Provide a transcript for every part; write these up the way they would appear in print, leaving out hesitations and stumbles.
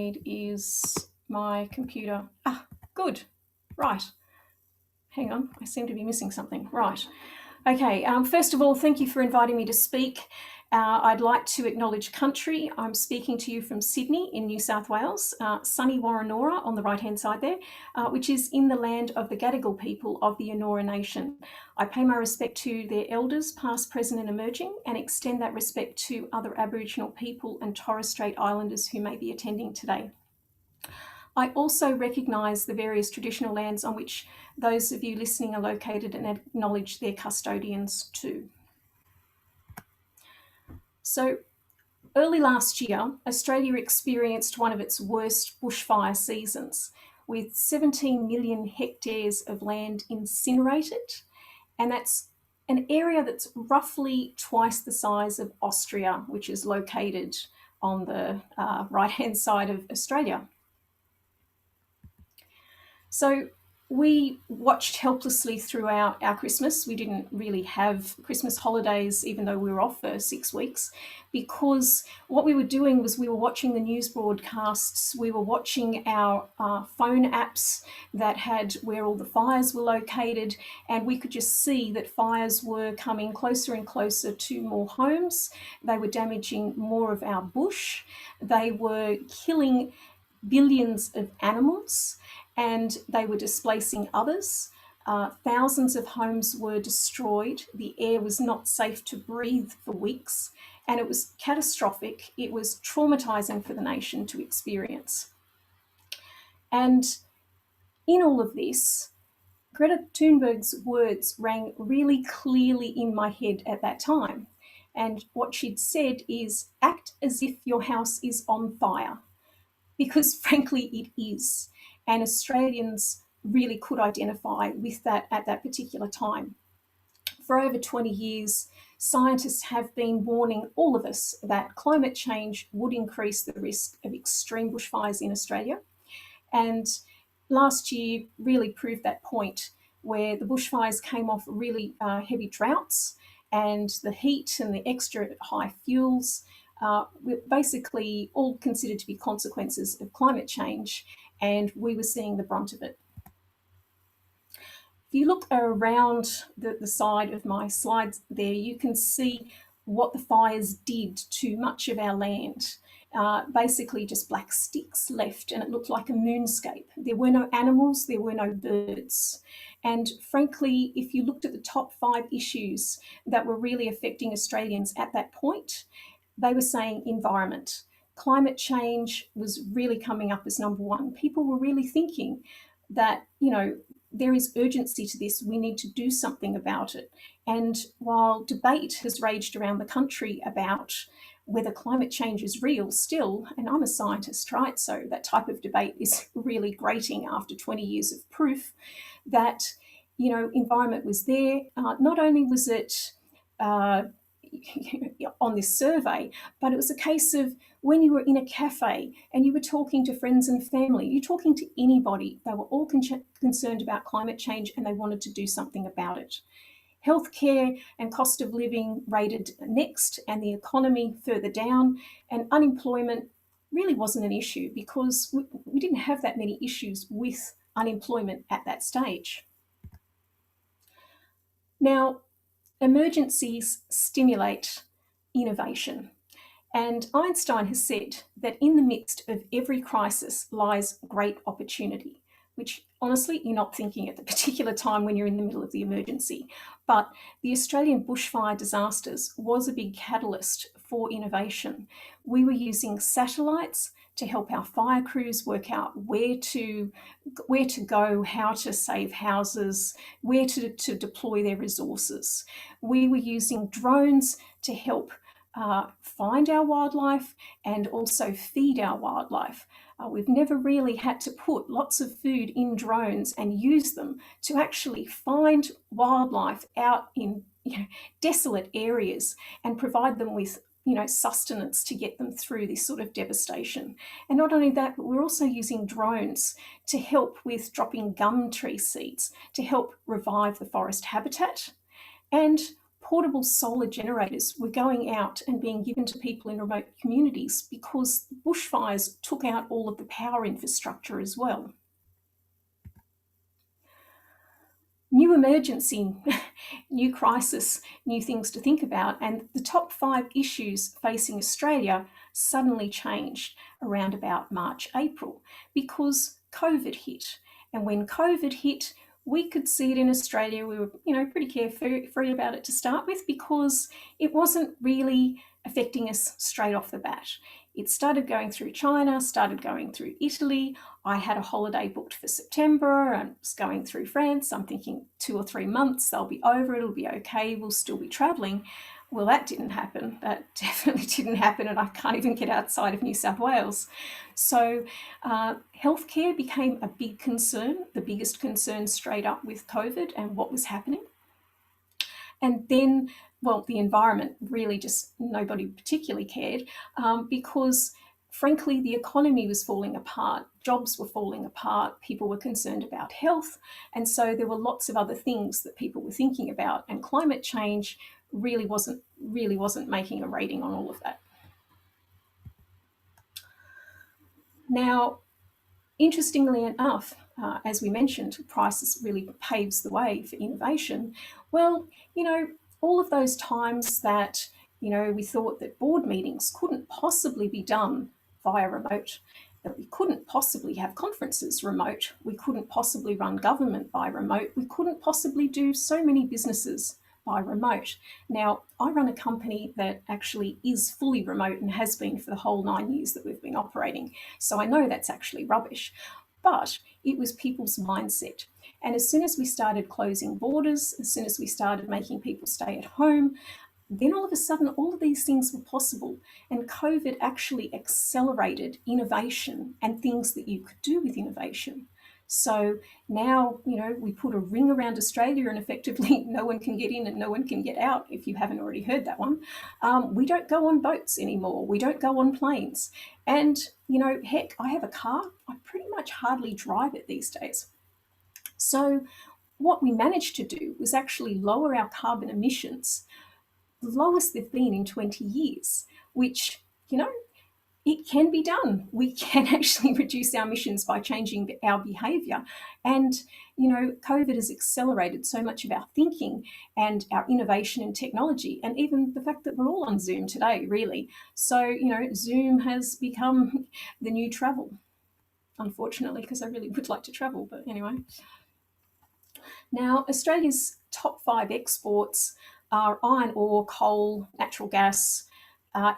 Is my computer. Good. Right. Hang on. I seem to be missing something. Right. Okay. First of all, thank you for inviting me to speak. I'd like to acknowledge country. I'm speaking to you from Sydney in New South Wales, sunny Warranora on the right-hand side there, which is in the land of the Gadigal people of the Eora Nation. I pay my respect to their elders, past, present and emerging, and extend that respect to other Aboriginal people and Torres Strait Islanders who may be attending today. I also recognise the various traditional lands on which those of you listening are located and acknowledge their custodians too. So, early last year, Australia experienced one of its worst bushfire seasons, with 17 million hectares of land incinerated, and that's an area that's roughly twice the size of Austria, which is located on the right-hand side of Australia. So we watched helplessly throughout our Christmas. We didn't really have Christmas holidays, even though we were off for 6 weeks, because what we were doing was we were watching the news broadcasts, we were watching our phone apps that had where all the fires were located, and we could just see that fires were coming closer and closer to more homes. They were damaging more of our bush. They were killing billions of animals, and they were displacing others. Thousands of homes were destroyed. The air was not safe to breathe for weeks, and it was catastrophic. It was traumatizing for the nation to experience. And in all of this, Greta Thunberg's words rang really clearly in my head at that time. And what she'd said is, act as if your house is on fire. Because frankly, it is. And Australians really could identify with that at that particular time. For over 20 years, scientists have been warning all of us that climate change would increase the risk of extreme bushfires in Australia. And last year really proved that point, where the bushfires came off really heavy droughts, and the heat and the extra high fuels were basically all considered to be consequences of climate change, and we were seeing the brunt of it. If you look around the side of my slides there, you can see what the fires did to much of our land. Basically just black sticks left, and it looked like a moonscape. There were no animals, there were no birds. And frankly, if you looked at the top 5 issues that were really affecting Australians at that point, they were saying environment. Climate change was really coming up as number 1. People were really thinking that, there is urgency to this. We need to do something about it. And while debate has raged around the country about whether climate change is real still, and I'm a scientist, right? So that type of debate is really grating after 20 years of proof that, environment was there. Not only was it on this survey, but it was a case of when you were in a cafe and you were talking to friends and family, you're talking to anybody, they were all concerned about climate change and they wanted to do something about it. Healthcare and cost of living rated next, and the economy further down, and unemployment really wasn't an issue because we didn't have that many issues with unemployment at that stage. Now, emergencies stimulate innovation. And Einstein has said that in the midst of every crisis lies great opportunity, which honestly, you're not thinking at the particular time when you're in the middle of the emergency. But the Australian bushfire disasters was a big catalyst for innovation. We were using satellites to help our fire crews work out where to go, how to save houses, where to deploy their resources. We were using drones to help find our wildlife and also feed our wildlife. We've never really had to put lots of food in drones and use them to actually find wildlife out in desolate areas and provide them with sustenance to get them through this sort of devastation. And not only that, but we're also using drones to help with dropping gum tree seeds to help revive the forest habitat and portable solar generators were going out and being given to people in remote communities because bushfires took out all of the power infrastructure as well. New emergency, new crisis, new things to think about, and the top 5 issues facing Australia suddenly changed around about March, April, because COVID hit. And when COVID hit, we could see it in Australia. We were, pretty carefree about it to start with because it wasn't really affecting us straight off the bat. It started going through China, started going through Italy. I had a holiday booked for September and was going through France. I'm thinking 2 or 3 months, they'll be over, it'll be okay, we'll still be travelling. Well, that didn't happen. That definitely didn't happen, and I can't even get outside of New South Wales. So healthcare became a big concern, the biggest concern straight up with COVID and what was happening. And then, well, the environment really just nobody particularly cared because frankly, the economy was falling apart, jobs were falling apart, people were concerned about health, and so there were lots of other things that people were thinking about, and climate change really wasn't making a rating on all of that. Now, interestingly enough, as we mentioned, crisis really paves the way for innovation. Well, all of those times that, we thought that board meetings couldn't possibly be done via remote, that we couldn't possibly have conferences remote, we couldn't possibly run government by remote, we couldn't possibly do so many businesses by remote. Now, I run a company that actually is fully remote and has been for the whole 9 years that we've been operating. So I know that's actually rubbish, but it was people's mindset. And as soon as we started closing borders, as soon as we started making people stay at home, then all of a sudden, all of these things were possible. And COVID actually accelerated innovation and things that you could do with innovation. So now, we put a ring around Australia and effectively no one can get in and no one can get out, if you haven't already heard that one. We don't go on boats anymore. We don't go on planes. And, heck, I have a car. I pretty much hardly drive it these days. So what we managed to do was actually lower our carbon emissions, the lowest they've been in 20 years, which, it can be done. We can actually reduce our emissions by changing our behaviour. And, COVID has accelerated so much of our thinking and our innovation in technology, and even the fact that we're all on Zoom today, really. So, Zoom has become the new travel, unfortunately, because I really would like to travel, but anyway. Now, Australia's top 5 exports are iron ore, coal, natural gas.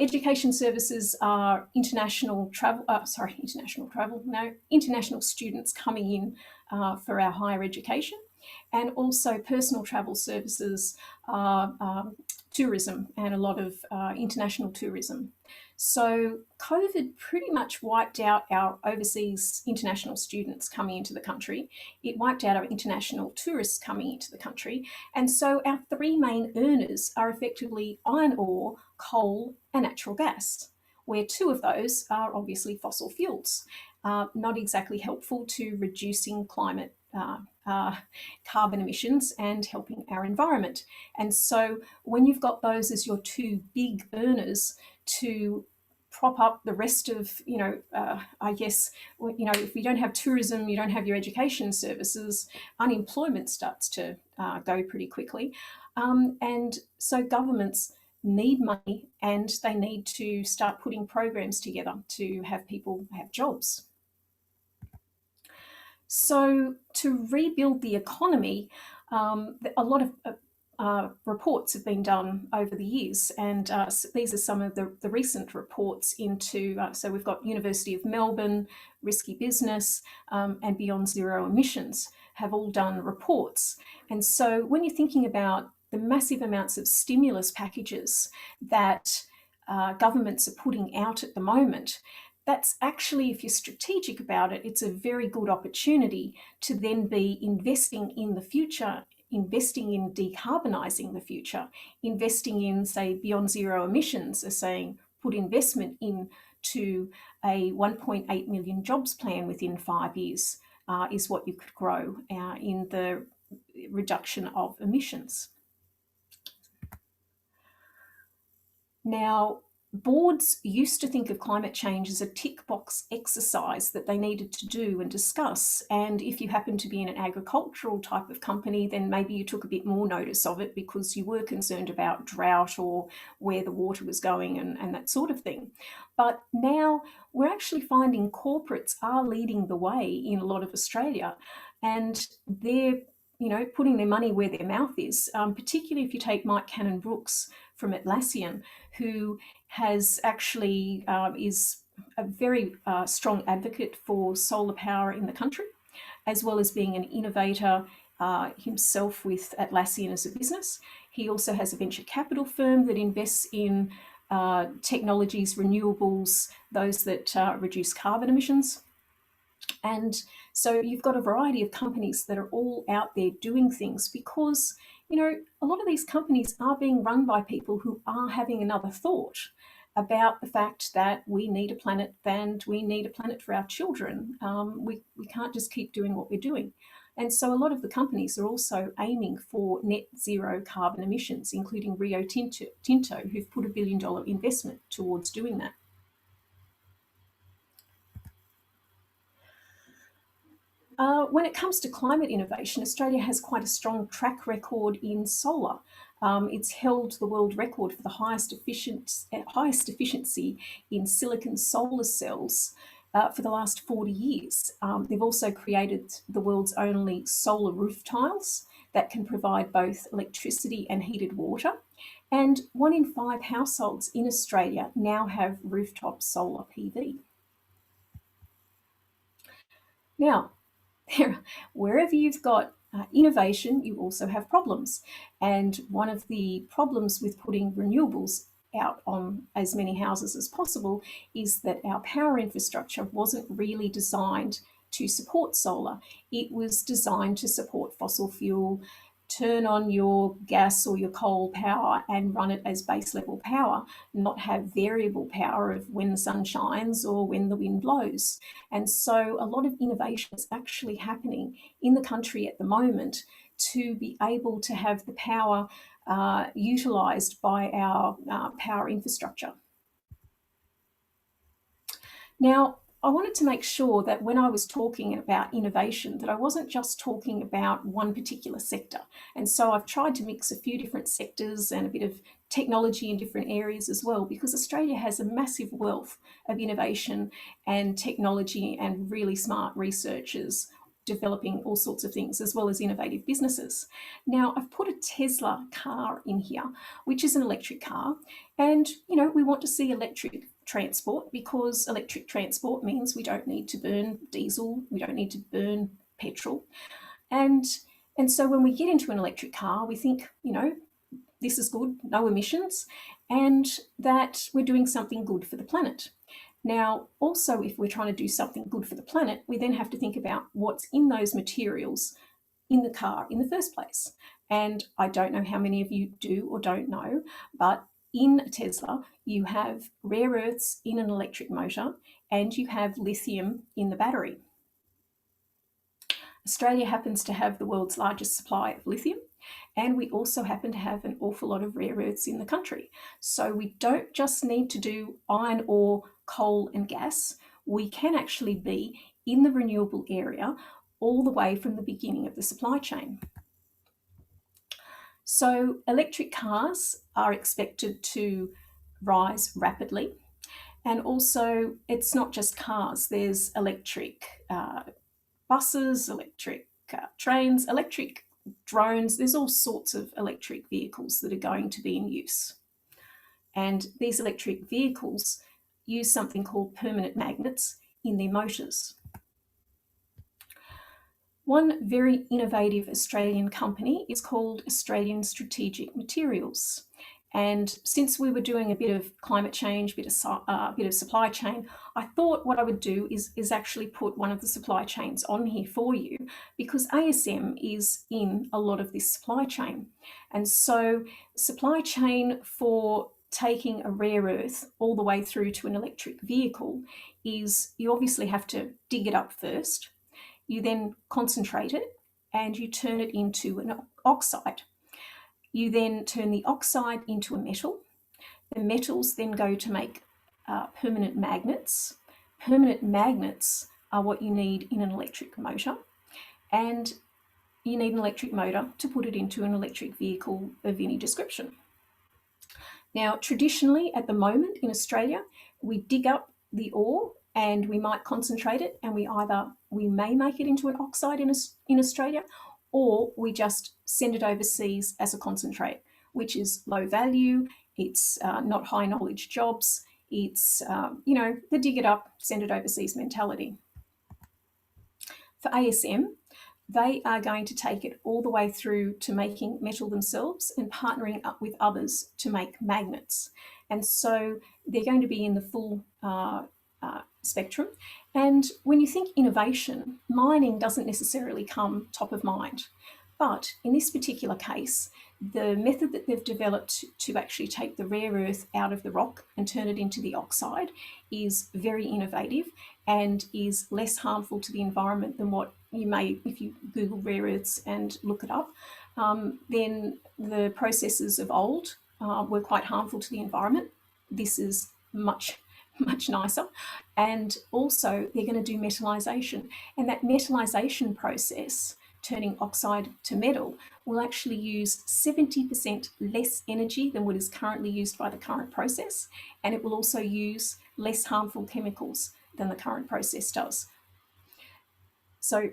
Education services are international students coming in for our higher education, and also personal travel services are tourism and a lot of international tourism. So COVID pretty much wiped out our overseas international students coming into the country. It wiped out our international tourists coming into the country. And so our 3 main earners are effectively iron ore, coal, and natural gas, where 2 of those are obviously fossil fuels, not exactly helpful to reducing climate carbon emissions and helping our environment. And so when you've got those as your 2 big earners to prop up the rest of, I guess, if you don't have tourism, you don't have your education services, unemployment starts to go pretty quickly. And so governments need money and they need to start putting programs together to have people have jobs. So to rebuild the economy, a lot of reports have been done over the years, and these are some of the recent reports into, so we've got University of Melbourne, Risky Business, and Beyond Zero Emissions have all done reports. And so when you're thinking about the massive amounts of stimulus packages that governments are putting out at the moment, that's actually, if you're strategic about it, it's a very good opportunity to then be investing in the future, investing in decarbonising the future, investing in, say, Beyond Zero Emissions, as saying put investment into a 1.8 million jobs plan within 5 years is what you could grow in the reduction of emissions. Now, boards used to think of climate change as a tick box exercise that they needed to do and discuss. And if you happen to be in an agricultural type of company, then maybe you took a bit more notice of it because you were concerned about drought or where the water was going and that sort of thing. But now we're actually finding corporates are leading the way in a lot of Australia, and they're putting their money where their mouth is, particularly if you take Mike Cannon-Brookes from Atlassian, who has actually is a very strong advocate for solar power in the country, as well as being an innovator himself with Atlassian as a business. He also has a venture capital firm that invests in technologies, renewables, those that reduce carbon emissions. And so you've got a variety of companies that are all out there doing things because, a lot of these companies are being run by people who are having another thought about the fact that we need a planet and we need a planet for our children. We can't just keep doing what we're doing. And so a lot of the companies are also aiming for net zero carbon emissions, including Rio Tinto, who've put $1 billion investment towards doing that. When it comes to climate innovation, Australia has quite a strong track record in solar. It's held the world record for the highest efficiency in silicon solar cells for the last 40 years. They've also created the world's only solar roof tiles that can provide both electricity and heated water. And 1 in 5 households in Australia now have rooftop solar PV. Now, wherever you've got innovation, you also have problems. And one of the problems with putting renewables out on as many houses as possible is that our power infrastructure wasn't really designed to support solar. It was designed to support fossil fuel. Turn on your gas or your coal power and run it as base level power, not have variable power of when the sun shines or when the wind blows. And so a lot of innovation is actually happening in the country at the moment to be able to have the power utilised by our power infrastructure. Now, I wanted to make sure that when I was talking about innovation, that I wasn't just talking about one particular sector. And so I've tried to mix a few different sectors and a bit of technology in different areas as well, because Australia has a massive wealth of innovation and technology and really smart researchers developing all sorts of things, as well as innovative businesses. Now, I've put a Tesla car in here, which is an electric car. And, we want to see electric transport because electric transport means we don't need to burn diesel, we don't need to burn petrol. And so when we get into an electric car, we think, this is good, no emissions, and that we're doing something good for the planet. Now, also, if we're trying to do something good for the planet, we then have to think about what's in those materials in the car in the first place. And I don't know how many of you do or don't know, but in a Tesla, you have rare earths in an electric motor and you have lithium in the battery. Australia happens to have the world's largest supply of lithium, and we also happen to have an awful lot of rare earths in the country. So we don't just need to do iron ore, coal and gas. We can actually be in the renewable area all the way from the beginning of the supply chain. So electric cars are expected to rise rapidly. And also, it's not just cars. There's electric buses, electric trains, electric drones. There's all sorts of electric vehicles that are going to be in use. And these electric vehicles use something called permanent magnets in their motors. One very innovative Australian company is called Australian Strategic Materials. And since we were doing a bit of climate change, a bit of supply chain, I thought what I would do is actually put one of the supply chains on here for you, because ASM is in a lot of this supply chain. And so supply chain for taking a rare earth all the way through to an electric vehicle is you obviously have to dig it up first. You then concentrate it and you turn it into an oxide. You then turn the oxide into a metal. The metals then go to make permanent magnets. Permanent magnets are what you need in an electric motor, and you need an electric motor to put it into an electric vehicle of any description. Now, traditionally, at the moment in Australia, we dig up the ore and we might concentrate it, and we may make it into an oxide in Australia, or we just send it overseas as a concentrate, which is low value. It's not high knowledge jobs. It's the dig it up, send it overseas mentality. For ASM, they are going to take it all the way through to making metal themselves and partnering up with others to make magnets. And so they're going to be in the full spectrum. And when you think innovation, mining doesn't necessarily come top of mind. But in this particular case, the method that they've developed to actually take the rare earth out of the rock and turn it into the oxide is very innovative and is less harmful to the environment than what you may, if you Google rare earths and look it up. Then the processes of old were quite harmful to the environment. This is much nicer. And also they're going to do metallization, and that metallization process, turning oxide to metal, will actually use 70% less energy than what is currently used by the current process, and it will also use less harmful chemicals than the current process does. So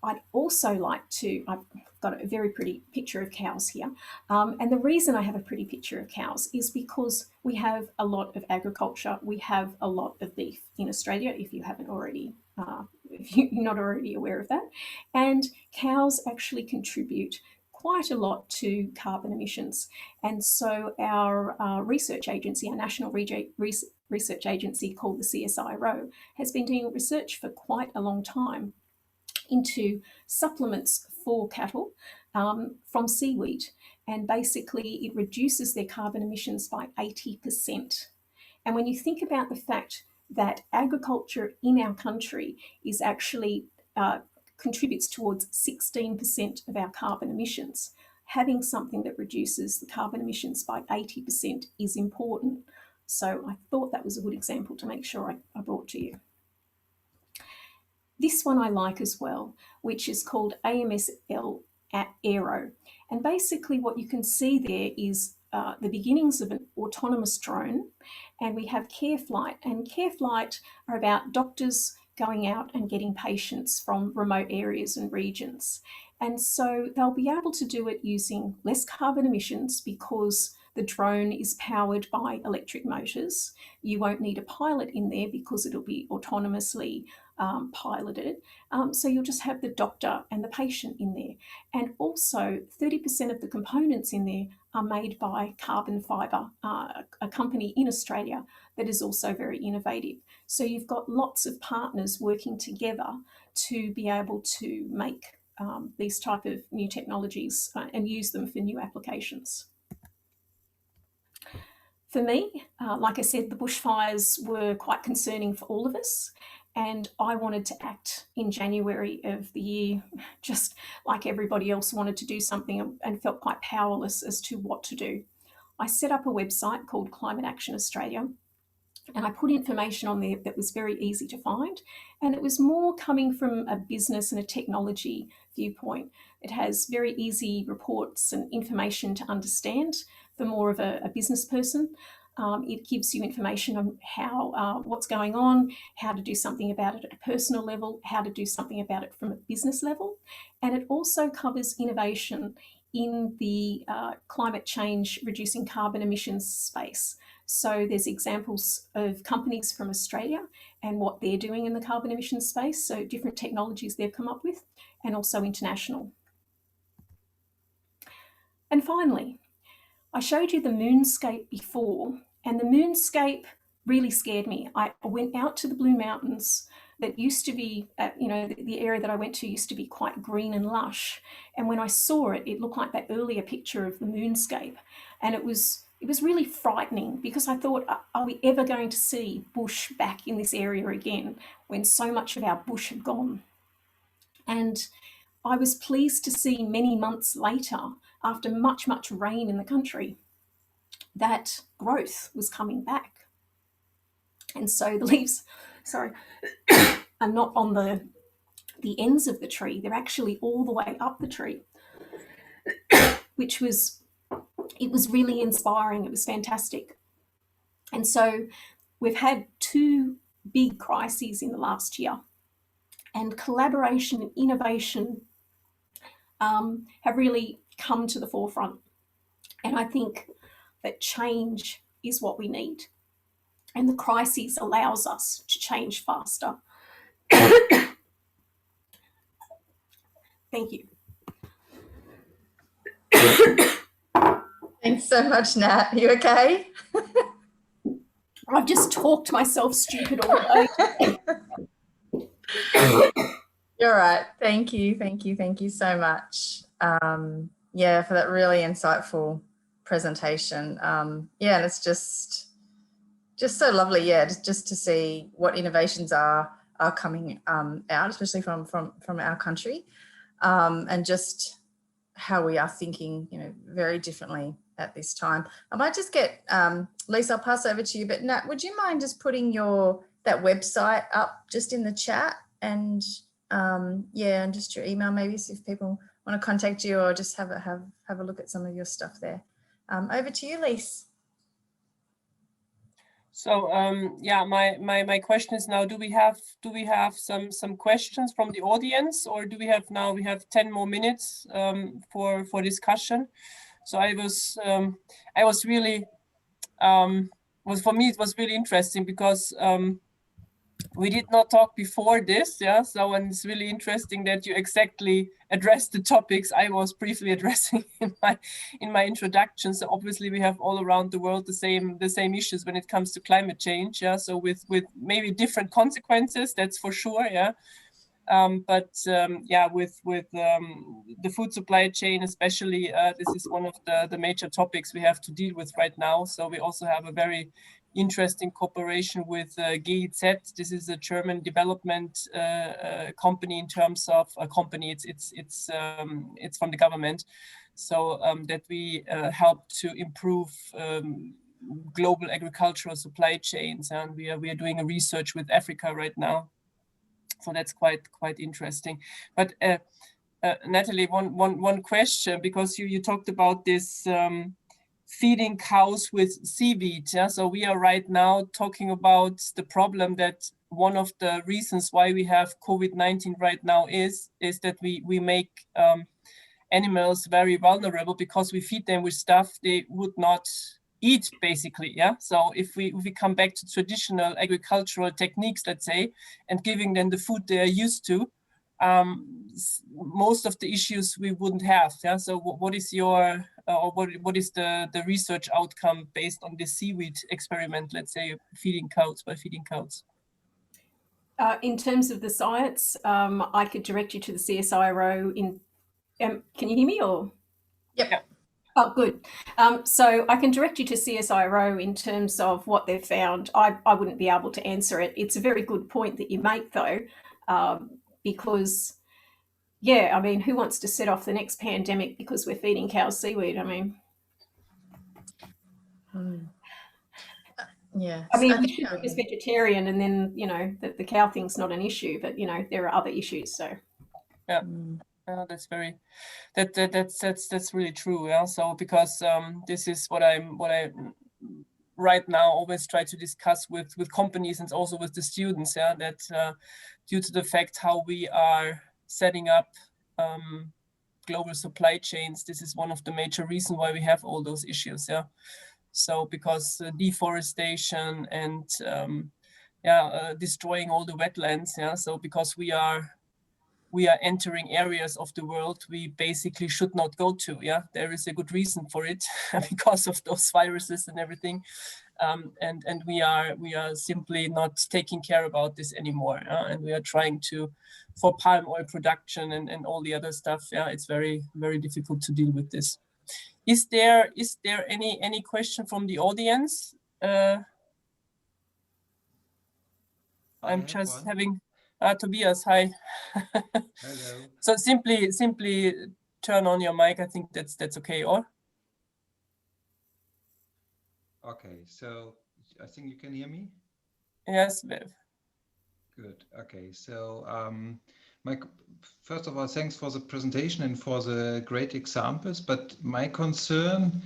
I'd also like to, I've got a very pretty picture of cows here. And the reason I have a pretty picture of cows is because we have a lot of agriculture. We have a lot of beef in Australia, if you haven't already, if you're not already aware of that. And cows actually contribute quite a lot to carbon emissions. And so our research agency, our national research agency called the CSIRO, has been doing research for quite a long time into supplements for cattle from seaweed. And basically, it reduces their carbon emissions by 80%. And when you think about the fact that agriculture in our country is actually contributes towards 16% of our carbon emissions, having something that reduces the carbon emissions by 80% is important. So I thought that was a good example to make sure I brought to you. This one I like as well, which is called AMSL Aero. And basically what you can see there is the beginnings of an autonomous drone, and we have care flight. And care flight are about doctors going out and getting patients from remote areas and regions. And so they'll be able to do it using less carbon emissions because the drone is powered by electric motors. You won't need a pilot in there because it'll be autonomously piloted. So you'll just have the doctor and the patient in there. And also 30% of the components in there are made by Carbon Fibre, a company in Australia that is also very innovative. So you've got lots of partners working together to be able to make these type of new technologies and use them for new applications. For me, like I said, the bushfires were quite concerning for all of us, and I wanted to act in January of the year, just like everybody else wanted to do something and felt quite powerless as to what to do. I set up a website called Climate Action Australia, and I put information on there that was very easy to find, and it was more coming from a business and a technology viewpoint. It has very easy reports and information to understand for more of a business person. It gives you information on how what's going on, how to do something about it at a personal level, how to do something about it from a business level, and it also covers innovation in the climate change, reducing carbon emissions space. So there's examples of companies from Australia and what they're doing in the carbon emissions space, so different technologies they've come up with, and also international. And finally, I showed you the Moonscape before, and the Moonscape really scared me. I went out to the Blue Mountains that used to be, the area that I went to used to be quite green and lush. And when I saw it, it looked like that earlier picture of the Moonscape. And it was really frightening because I thought, are we ever going to see bush back in this area again when so much of our bush had gone? And I was pleased to see many months later, after much rain in the country, that growth was coming back. And so the leaves, sorry, are not on the ends of the tree. They're actually all the way up the tree, which was, it was really inspiring. It was fantastic. And so we've had two big crises in the last year, and collaboration and innovation have really come to the forefront. And I think that change is what we need. And the crisis allows us to change faster. Thank you. Thanks so much, Nat. Are you okay? I've just talked myself stupid all day. You're right. Thank you. Thank you. Thank you so much. Yeah, for that really insightful presentation. Yeah, and it's just so lovely. Yeah, just to see what innovations are coming out, especially from our country, and just how we are thinking, you know, very differently at this time. I might just get Lisa, I'll pass over to you, but Nat, would you mind just putting that website up just in the chat, and yeah, and just your email, maybe, so if people want to contact you or just have a look at some of your stuff there. Over to you, Lisa. So yeah, my question is now, do we have some questions from the audience, or do we have 10 more minutes for discussion? So for me it was really interesting, because we did not talk before this, yeah. So, and it's really interesting that you exactly addressed the topics I was briefly addressing in my introduction. So obviously we have all around the world the same issues when it comes to climate change, yeah. So with maybe different consequences, that's for sure, yeah. Yeah, with the food supply chain especially, this is one of the major topics we have to deal with right now. So we also have a very interesting cooperation with GIZ. This is a German development company, in terms of a company. It's from the government. So that we help to improve global agricultural supply chains, and we are doing a research with Africa right now. So that's quite interesting. But Natalie, one question, because you talked about this feeding cows with seaweed. Yeah? So we are right now talking about the problem that one of the reasons why we have COVID-19 right now is that we make animals very vulnerable, because we feed them with stuff they would not eat, basically, yeah. So if we come back to traditional agricultural techniques, let's say, and giving them the food they are used to, most of the issues we wouldn't have, yeah. So what is your what is the research outcome based on this seaweed experiment, let's say, feeding cows? In terms of the science, I could direct you to the CSIRO in. Can you hear me, or? Yep. Yeah. Oh, good. So I can direct you to CSIRO in terms of what they've found. I wouldn't be able to answer it. It's a very good point that you make, though, because, yeah, I mean, who wants to set off the next pandemic because we're feeding cows seaweed? I mean, yeah. I mean, we should be just vegetarian, and then, you know, the cow thing's not an issue, but, you know, there are other issues. So yeah. That's that's really true. Yeah. So because this is what I right now always try to discuss with companies and also with the students. Yeah. That due to the fact how we are setting up global supply chains, this is one of the major reasons why we have all those issues. Yeah. So because deforestation and destroying all the wetlands. Yeah. So because we are entering areas of the world we basically should not go to. Yeah, there is a good reason for it because of those viruses and everything, and we are simply not taking care about this anymore. And we are trying to, for palm oil production and all the other stuff. Yeah, it's very difficult to deal with this. Is there any question from the audience? I'm just having. Tobias, hi. Hello. So simply turn on your mic. I think that's okay, or? Okay, so I think you can hear me. Yes, Viv. Good. Okay, so Mike, first of all, thanks for the presentation and for the great examples. But my concern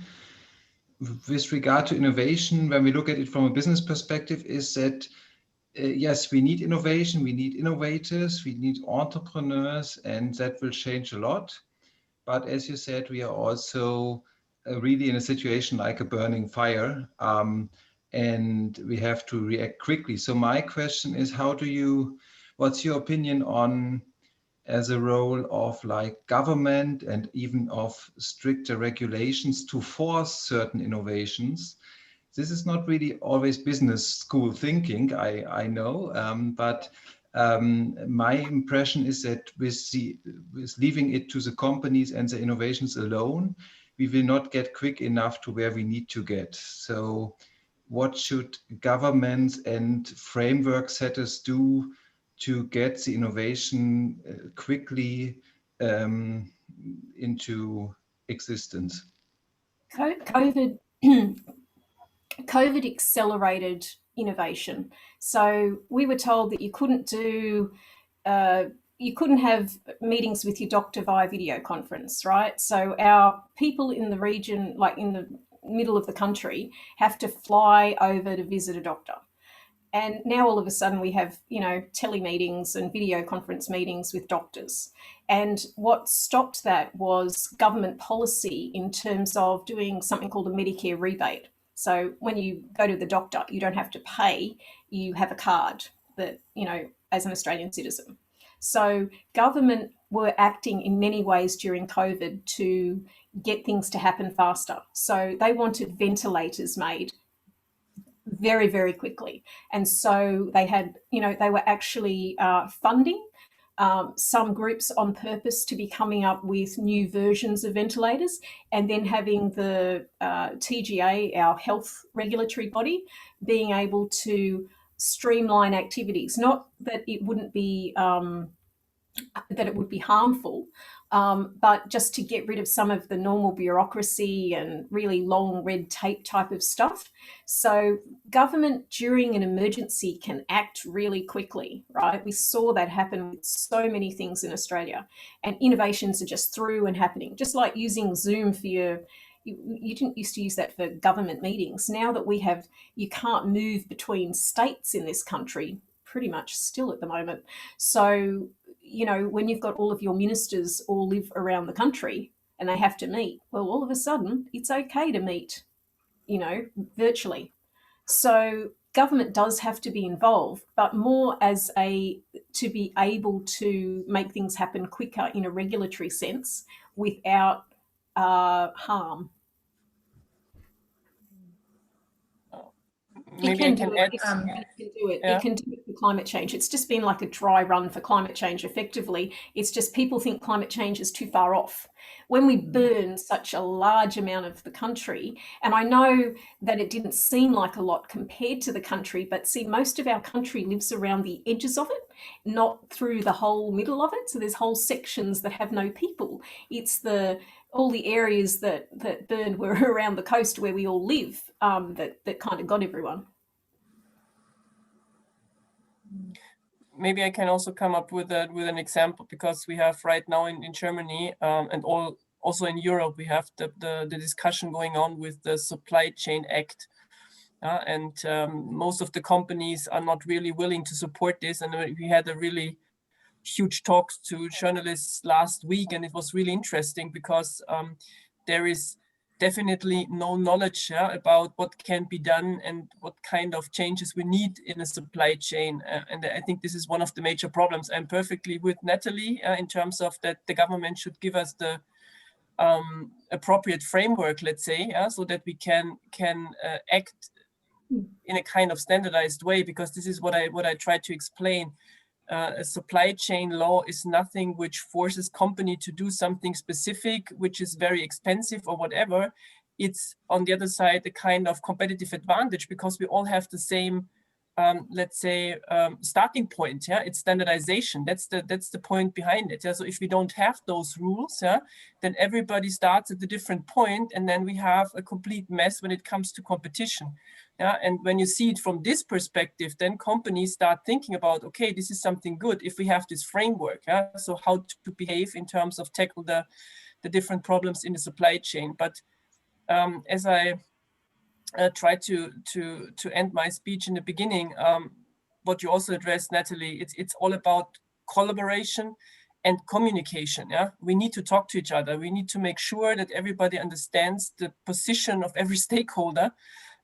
with regard to innovation, when we look at it from a business perspective, is that yes, we need innovation, we need innovators, we need entrepreneurs, and that will change a lot. But as you said, we are also really in a situation like a burning fire, and we have to react quickly. So my question is, what's your opinion on as a role of like government and even of stricter regulations to force certain innovations? This is not really always business school thinking, I know, but my impression is that with leaving it to the companies and the innovations alone, we will not get quick enough to where we need to get. So what should governments and framework setters do to get the innovation quickly into existence? COVID COVID accelerated innovation. So we were told that you couldn't have meetings with your doctor via video conference, right? So our people in the region, like in the middle of the country, have to fly over to visit a doctor. And now all of a sudden we have, telemeetings and video conference meetings with doctors. And what stopped that was government policy in terms of doing something called a Medicare rebate. So when you go to the doctor, you don't have to pay, you have a card that, as an Australian citizen. So government were acting in many ways during COVID to get things to happen faster. So they wanted ventilators made very, very quickly. And so they had, they were actually funding some groups on purpose to be coming up with new versions of ventilators, and then having the TGA, our health regulatory body, being able to streamline activities. Not that it wouldn't be that it would be harmful, but just to get rid of some of the normal bureaucracy and really long red tape type of stuff. So government during an emergency can act really quickly, right? We saw that happen with so many things in Australia, and innovations are just through and happening, just like using Zoom for you didn't used to use that for government meetings. Now that you can't move between states in this country, pretty much still at the moment. So when you've got all of your ministers all live around the country and they have to meet, well, all of a sudden it's okay to meet, virtually. So government does have to be involved, but more to be able to make things happen quicker in a regulatory sense without harm. Maybe I can add. It can do it. Yeah. It can do it for climate change. It's just been like a dry run for climate change effectively. It's just people think climate change is too far off. When we burn such a large amount of the country, and I know that it didn't seem like a lot compared to the country, but see, most of our country lives around the edges of it, not through the whole middle of it. So there's whole sections that have no people. It's all the areas that burned were around the coast where we all live, that kind of got everyone. Maybe I can also come up with an example, because we have right now in Germany and also in Europe, we have the discussion going on with the Supply Chain Act. And most of the companies are not really willing to support this. And we had a really huge talks to journalists last week, and it was really interesting because there is definitely no knowledge about what can be done and what kind of changes we need in a supply chain. And I think this is one of the major problems. I'm perfectly with Natalie in terms of that the government should give us the appropriate framework, let's say, so that we can act in a kind of standardized way, because this is what I try to explain. A supply chain law is nothing which forces company to do something specific, which is very expensive or whatever. It's on the other side a kind of competitive advantage, because we all have the same let's say, starting point. Yeah, it's standardization. That's the point behind it. Yeah? So if we don't have those rules, yeah, then everybody starts at a different point, and then we have a complete mess when it comes to competition. Yeah, and when you see it from this perspective, then companies start thinking about, okay, this is something good if we have this framework. Yeah, so how to behave in terms of tackle the different problems in the supply chain. But as I try to end my speech in the beginning, what you also addressed, Natalie, it's all about collaboration and communication. Yeah, we need to talk to each other. We need to make sure that everybody understands the position of every stakeholder.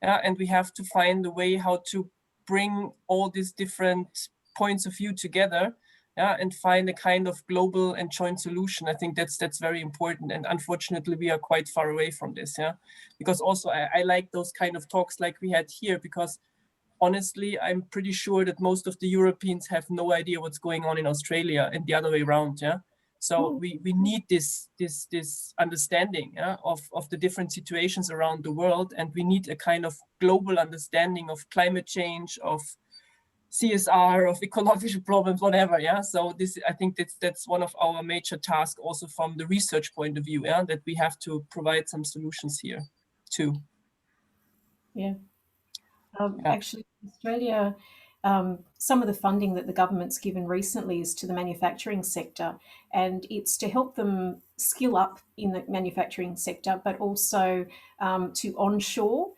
Yeah, and we have to find a way how to bring all these different points of view together. Yeah, and find a kind of global and joint solution. I think that's very important. And unfortunately, we are quite far away from this. Yeah, because also I like those kind of talks like we had here, because honestly, I'm pretty sure that most of the Europeans have no idea what's going on in Australia and the other way around. Yeah. So we need this understanding, yeah, of the different situations around the world, and we need a kind of global understanding of climate change, of CSR, of ecological problems, whatever. Yeah. So this, I think that's one of our major tasks also from the research point of view. Yeah, that we have to provide some solutions here too. Yeah. Yeah. Actually, Australia, some of the funding that the government's given recently is to the manufacturing sector, and it's to help them skill up in the manufacturing sector, but also to onshore,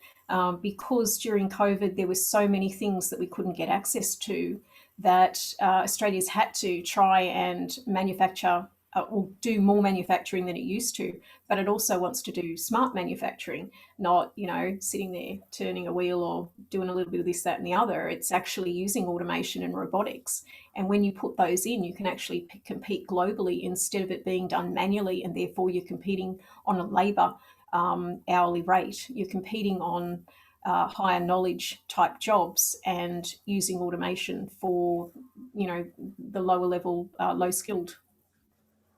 because during COVID there were so many things that we couldn't get access to, that Australia's had to try and manufacture or do more manufacturing than it used to, but it also wants to do smart manufacturing, not, sitting there turning a wheel or doing a little bit of this, that, and the other. It's actually using automation and robotics. And when you put those in, you can actually compete globally instead of it being done manually, and therefore you're competing on a labour hourly rate. You're competing on higher knowledge type jobs and using automation for, the lower level, low skilled.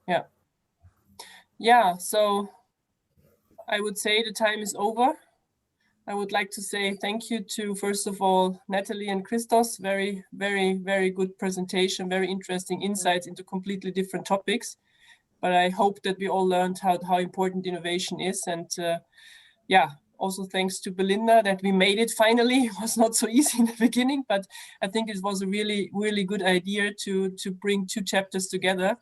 Yeah. Yeah. So I would say the time is over. I would like to say thank you to, first of all, Natalie and Christos. Very, very, very good presentation, very interesting insights into completely different topics. But I hope that we all learned how important innovation is. And yeah, also thanks to Belinda that we made it finally. It was not so easy in the beginning, but I think it was a really, really good idea to bring two chapters together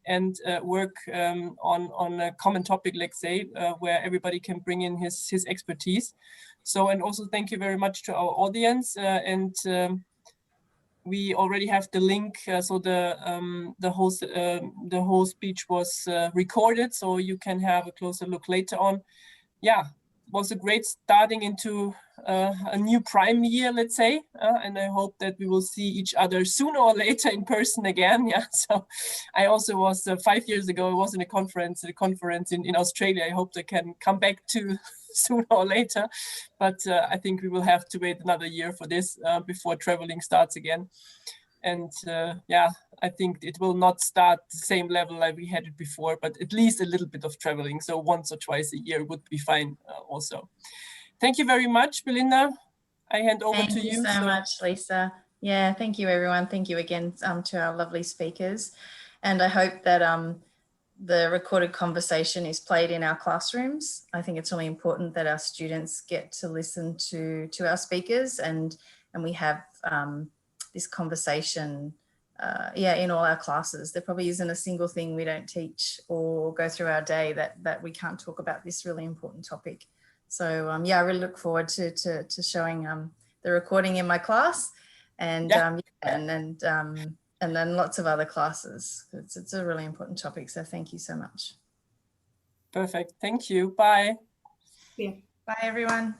and work on a common topic, let's say, where everybody can bring in his expertise. So, and also thank you very much to our audience. And we already have the link. So the whole speech was recorded, so you can have a closer look later on. Yeah, it was a great starting into a new prime year, let's say, and I hope that we will see each other sooner or later in person again. Yeah, so I also was 5 years ago, I was in a conference in Australia. I hope I can come back to sooner or later, but I think we will have to wait another year for this before traveling starts again. And yeah, I think it will not start the same level like we had it before, but at least a little bit of traveling. So once or twice a year would be fine also. Thank you very much, Belinda. I hand over to you. Thank you so much, Lisa. Yeah, thank you, everyone. Thank you again to our lovely speakers. And I hope that the recorded conversation is played in our classrooms. I think it's really important that our students get to listen to our speakers, and we have this conversation in all our classes. There probably isn't a single thing we don't teach or go through our day that we can't talk about this really important topic. So yeah, I really look forward to showing the recording in my class, and and then lots of other classes. It's a really important topic. So thank you so much. Perfect. Thank you. Bye. Yeah. Bye, everyone.